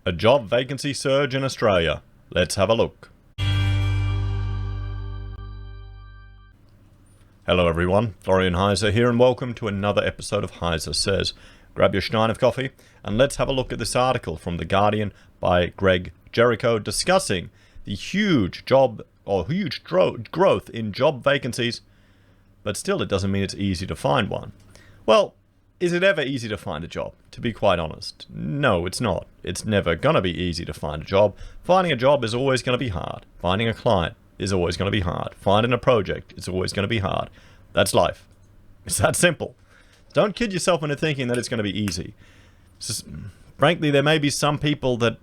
A job vacancy surge in Australia. Let's have a look. Hello everyone, Florian.heise here and welcome to another episode of HeiseSays. Grab your stein of coffee and let's have a look at this article from The Guardian by Greg Jericho discussing the huge growth in job vacancies, but still it doesn't mean it's easy to find one. Well, is it ever easy to find a job? To be quite honest, no, it's not. It's never going to be easy to find a job. Finding a job is always going to be hard. Finding a client is always going to be hard. Finding a project is always going to be hard. That's life. It's that simple. Don't kid yourself into thinking that it's going to be easy. Frankly, there may be some people that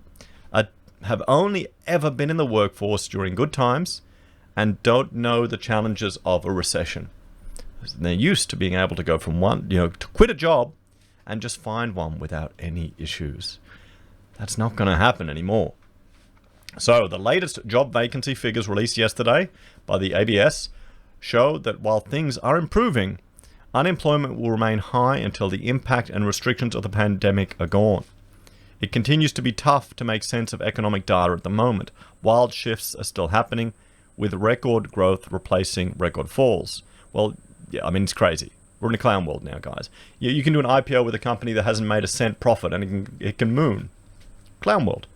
have only ever been in the workforce during good times and don't know the challenges of a recession. They're used to being able to go from to quit a job and just find one without any issues. That's not going to happen anymore. So the latest job vacancy figures released yesterday by the ABS show that while things are improving, unemployment will remain high until the impact and restrictions of the pandemic are gone. It continues to be tough to make sense of economic data at the moment. Wild shifts are still happening, with record growth replacing record falls. Well, yeah, I mean, it's crazy. We're in a clown world now, guys. You can do an IPO with a company that hasn't made a cent profit and it can moon. Clown world.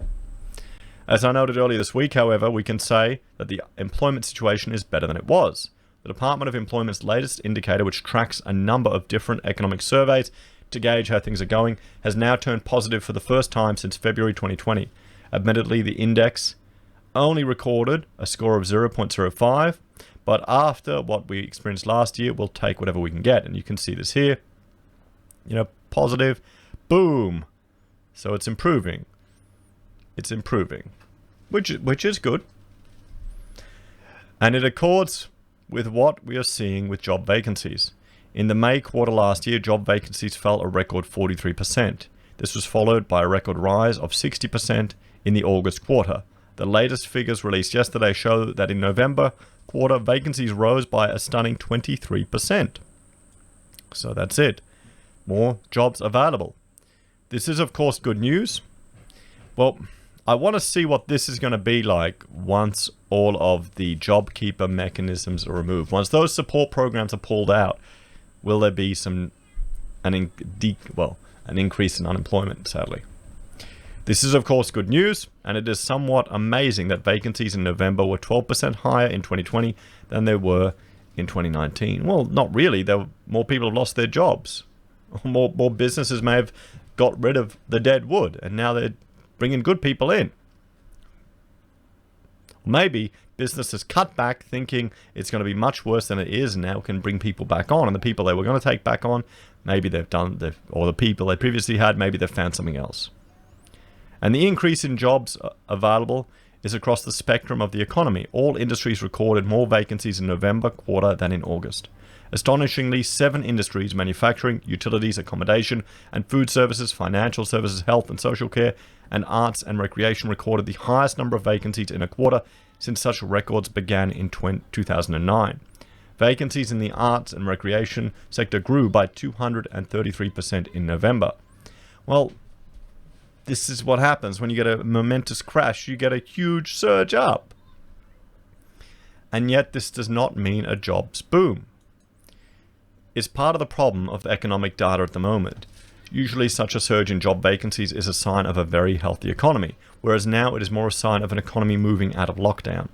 As I noted earlier this week, however, we can say that the employment situation is better than it was. The Department of Employment's latest indicator, which tracks a number of different economic surveys to gauge how things are going, has now turned positive for the first time since February 2020. Admittedly, the index only recorded a score of 0.05, but after what we experienced last year, we'll take whatever we can get. And you can see this here, positive, boom. So it's improving. It's improving, which is good. And it accords with what we are seeing with job vacancies. In the May quarter last year, job vacancies fell a record 43%. This was followed by a record rise of 60% in the August quarter. The latest figures released yesterday show that in November quarter, vacancies rose by a stunning 23%. So that's it. More jobs available. This is, of course, good news. Well, I want to see what this is going to be like once all of the JobKeeper mechanisms are removed. Once those support programs are pulled out, will there be an increase in unemployment, sadly. This is, of course, good news, and it is somewhat amazing that vacancies in November were 12% higher in 2020 than they were in 2019. Well, not really. More people have lost their jobs. More businesses may have got rid of the dead wood, and now they're bringing good people in. Maybe businesses cut back thinking it's going to be much worse than it is, and now can bring people back on. And the people they were going to take back on, maybe or the people they previously had, maybe they've found something else. And the increase in jobs available is across the spectrum of the economy. All industries recorded more vacancies in November quarter than in August. Astonishingly, 7 industries, manufacturing, utilities, accommodation, and food services, financial services, health and social care, and arts and recreation recorded the highest number of vacancies in a quarter since such records began in 2009. Vacancies in the arts and recreation sector grew by 233% in November. Well, this is what happens when you get a momentous crash. You get a huge surge up. And yet this does not mean a jobs boom. It's part of the problem of the economic data at the moment. Usually such a surge in job vacancies is a sign of a very healthy economy, whereas now it is more a sign of an economy moving out of lockdown.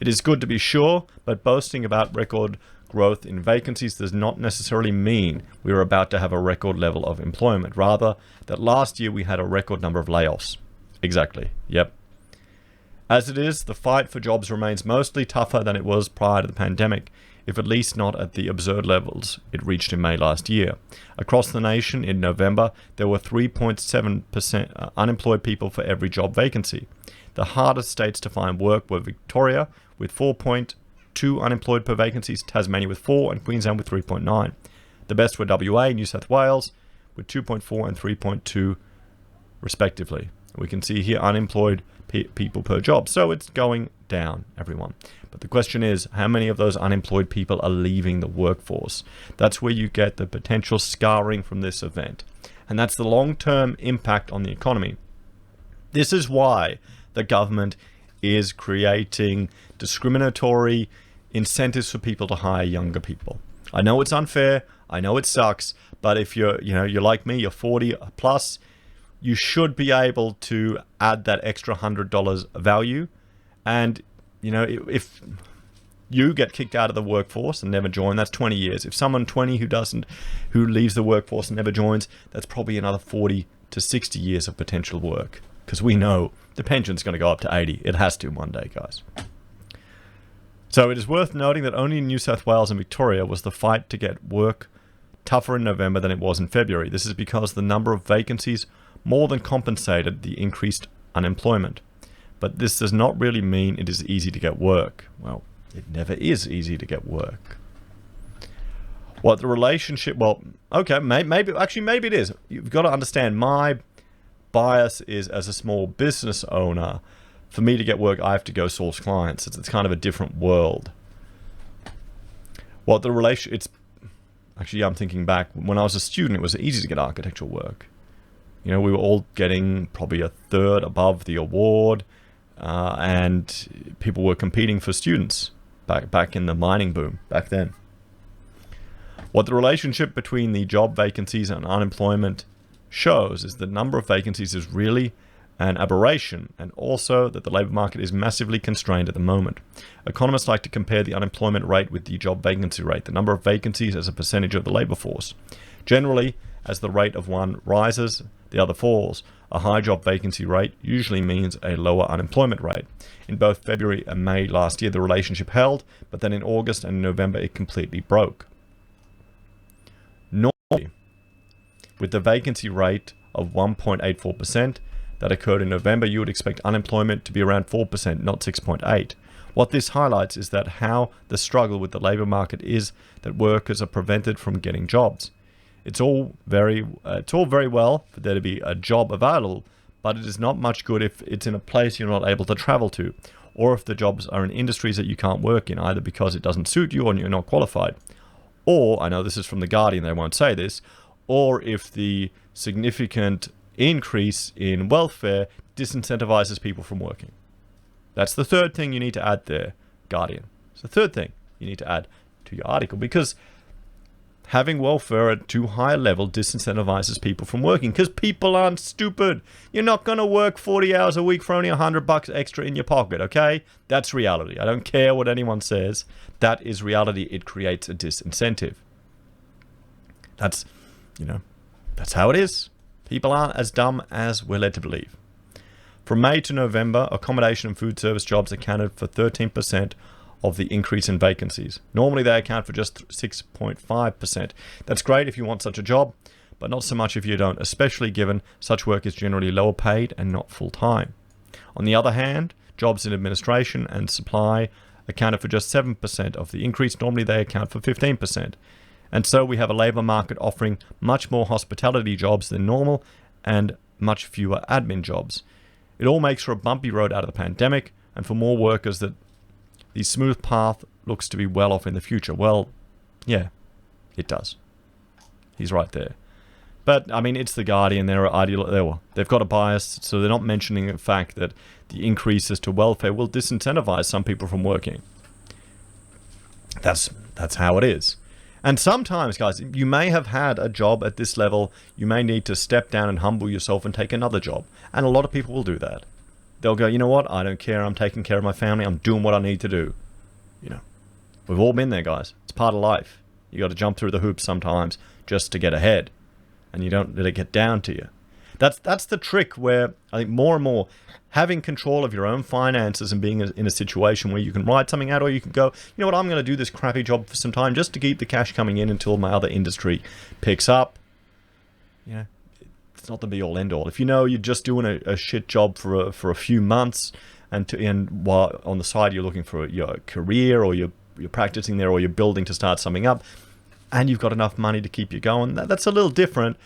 It is good to be sure, but boasting about record growth in vacancies does not necessarily mean we are about to have a record level of employment. Rather, that last year we had a record number of layoffs. Exactly. Yep. As it is, the fight for jobs remains mostly tougher than it was prior to the pandemic, if at least not at the absurd levels it reached in May last year. Across the nation in November, there were 3.7% unemployed people for every job vacancy. The hardest states to find work were Victoria with 4.2 unemployed per vacancies, Tasmania with 4, and Queensland with 3.9. The best were WA, New South Wales with 2.4 and 3.2 respectively. We can see here unemployed people per job. So it's going down, everyone. But the question is, how many of those unemployed people are leaving the workforce? That's where you get the potential scarring from this event. And that's the long-term impact on the economy. This is why the government is creating discriminatory incentives for people to hire younger people. I know it's unfair. I know it sucks. But if you're like me, you're 40 plus, you should be able to add that extra $100 value. And, if you get kicked out of the workforce and never join, that's 20 years. If someone 20 who leaves the workforce and never joins, that's probably another 40 to 60 years of potential work. Because we know the pension's going to go up to 80. It has to one day, guys. So it is worth noting that only in New South Wales and Victoria was the fight to get work tougher in November than it was in February. This is because the number of vacancies more than compensated the increased unemployment. But this does not really mean it is easy to get work. Well, it never is easy to get work. What the relationship, well, okay, maybe it is. You've got to understand, my bias is as a small business owner, for me to get work, I have to go source clients. It's kind of a different world. What the relation, actually, I'm thinking back, when I was a student, it was easy to get architectural work. We were all getting probably a third above the award, and people were competing for students back in the mining boom back then. What the relationship between the job vacancies and unemployment shows is the number of vacancies is really an aberration, and also that the labour market is massively constrained at the moment. Economists like to compare the unemployment rate with the job vacancy rate, the number of vacancies as a percentage of the labour force. Generally, as the rate of one rises, the other falls. A high job vacancy rate usually means a lower unemployment rate. In both February and May last year, the relationship held, but then in August and November, it completely broke. Normally, with the vacancy rate of 1.84%, that occurred in November, you would expect unemployment to be around 4%, not 6.8%. What this highlights is that how the struggle with the labour market is that workers are prevented from getting jobs. It's all very well for there to be a job available, but it is not much good if it's in a place you're not able to travel to, or if the jobs are in industries that you can't work in, either because it doesn't suit you or you're not qualified. Or, I know this is from The Guardian, they won't say this, or if the significant increase in welfare disincentivizes people from working. That's the third thing you need to add there, Guardian. It's the third thing you need to add to your article, because having welfare at too high a level disincentivizes people from working, because people aren't stupid. You're not going to work 40 hours a week for only $100 extra in your pocket, okay? That's reality. I don't care what anyone says. That is reality. It creates a disincentive. That's how it is. People aren't as dumb as we're led to believe. From May to November, accommodation and food service jobs accounted for 13% of the increase in vacancies. Normally they account for just 6.5%. That's great if you want such a job, but not so much if you don't, especially given such work is generally lower paid and not full-time. On the other hand, jobs in administration and supply accounted for just 7% of the increase. Normally they account for 15%. And so we have a labour market offering much more hospitality jobs than normal and much fewer admin jobs. It all makes for a bumpy road out of the pandemic, and for more workers that the smooth path looks to be well off in the future. Well, yeah, it does. He's right there. But, I mean, it's The Guardian. They've got a bias, so they're not mentioning the fact that the increases to welfare will disincentivize some people from working. That's how it is. And sometimes, guys, you may have had a job at this level. You may need to step down and humble yourself and take another job. And a lot of people will do that. They'll go, you know what? I don't care. I'm taking care of my family. I'm doing what I need to do. We've all been there, guys. It's part of life. You got to jump through the hoops sometimes just to get ahead. And you don't let it get down to you. That's the trick where I think more and more having control of your own finances and being in a situation where you can write something out, or you can go, you know what, I'm going to do this crappy job for some time just to keep the cash coming in until my other industry picks up. It's not the be all end all. If you're just doing a shit job for a few months, and while on the side you're looking for your career, or you're practicing there, or you're building to start something up, and you've got enough money to keep you going, that's a little different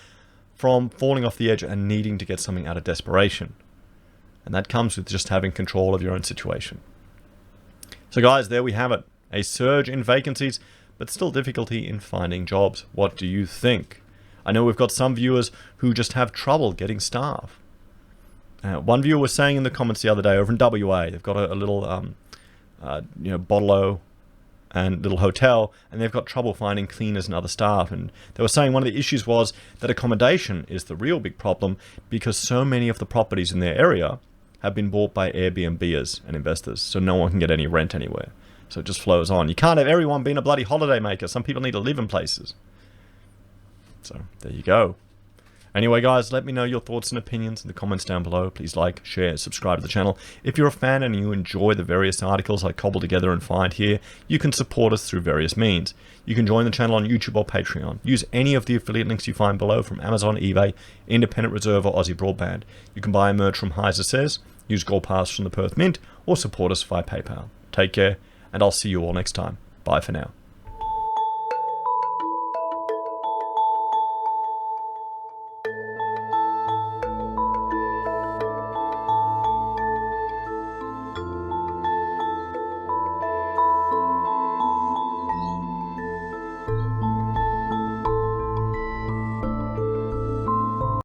from falling off the edge and needing to get something out of desperation. And that comes with just having control of your own situation. So guys, there we have it. A surge in vacancies, but still difficulty in finding jobs. What do you think? I know we've got some viewers who just have trouble getting staff. One viewer was saying in the comments the other day over in WA, they've got a little, bottle and little hotel, and they've got trouble finding cleaners and other staff. And they were saying one of the issues was that accommodation is the real big problem, because so many of the properties in their area have been bought by Airbnbers and investors, so no one can get any rent anywhere. So it just flows on. You can't have everyone being a bloody holiday maker. Some people need to live in places. So there you go. Anyway, guys, let me know your thoughts and opinions in the comments down below. Please like, share, subscribe to the channel. If you're a fan and you enjoy the various articles I cobble together and find here, you can support us through various means. You can join the channel on YouTube or Patreon. Use any of the affiliate links you find below from Amazon, eBay, Independent Reserve, or AussieBroadband. You can buy merch from HeiseSays, use Gold Pass from the Perth Mint, or support us via PayPal. Take care, and I'll see you all next time. Bye for now.